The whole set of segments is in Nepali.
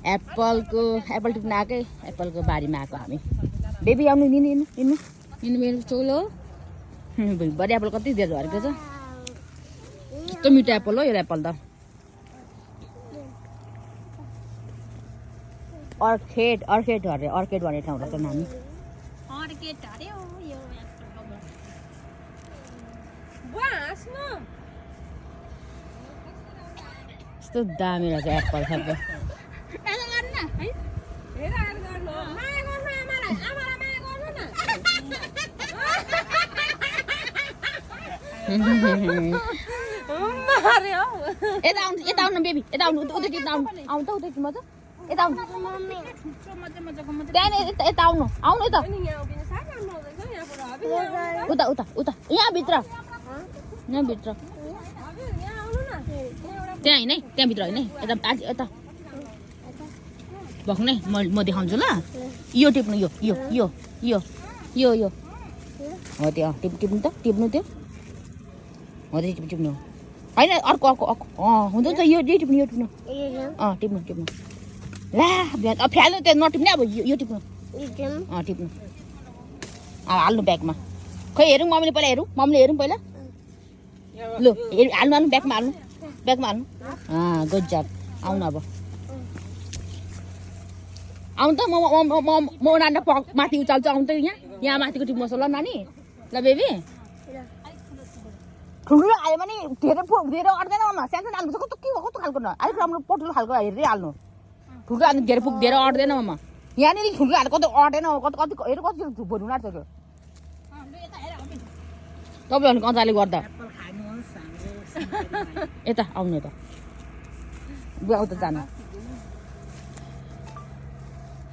एप्पल टिप्न आएकै एप्पलको बारीमा आएको हामी बेबी आउनु निनु मेरो चोलो बडी एप्पल कति धेरै झरेको छ कस्तो मिठो एप्पल हो यो एप्पल त अर्किड भन्ने ठाउँ रहेछ नानी यस्तो दामी रहेछ एप्पल सबै यता आउनु बेबी यता आउनु उतै आउनु त उतै मजा यता आउनु त्यहाँदेखि यता आउनु यता उता यहाँभित्र त्यहाँ होइन है त्यहाँभित्र होइन है यता भक्नु नै म देखाउँछु ल यो टिप्नु यो हो त्यो टिप्नु त्यो हो त्यो टिप्नु होइन अर्को हुन्छ यो टिप्नु टिप्नु ला फ्याल्नु त्यो नटिप्ने अब यो टिप्नु टिप्नु हाल्नु ब्यागमा खै हेरौँ मम्मीले पहिला हेरौँ पहिला लु हाल्नु ब्यागमा हाल्नु गुड जब आउनु अब आउनु त म नानी माथि उचाल्छु आउनु त यहाँ माथिको टिप्नुहोस् ल नानी ल बेबी ठुल्ठुलो हाल्यो भने धेरै अट्दैन सानो हाल्नु कस्तो कस्तो खालको न अलिक राम्रो पटुलो खालको हेरेर हाल्नु ठुल्ठुलो हाल्नु धेरै अट्दैन ममा यहाँनिर ठुल्ठुलो हाल्नु कति अटेन कति हेर कति भोलि लाग्छ तपाईँहरू कञ्चाले गर्दा यता आउनु त बुवा त जानु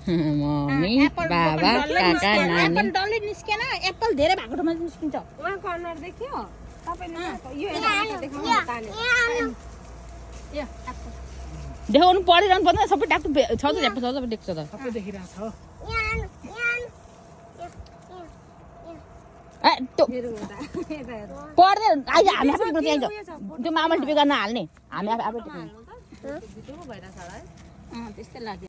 मम्मी बाबा काका नानी डल्लै निस्केन एप्पल धेरै भएको ठाउँमा निस्किन्छ उहाँ कर्नर देख्यो देखाउनु परिरहनु पर्दैन सबै डाक्टर छ त सबै देख्छ त सबै देखिरहेको छ पर्दैन अहिले हामी आफै टिप्नु चाहिन्छ त्यो मामाले टिपेको नहाल्ने हामी आफै टिप्नु त्यस्तै लाग्यो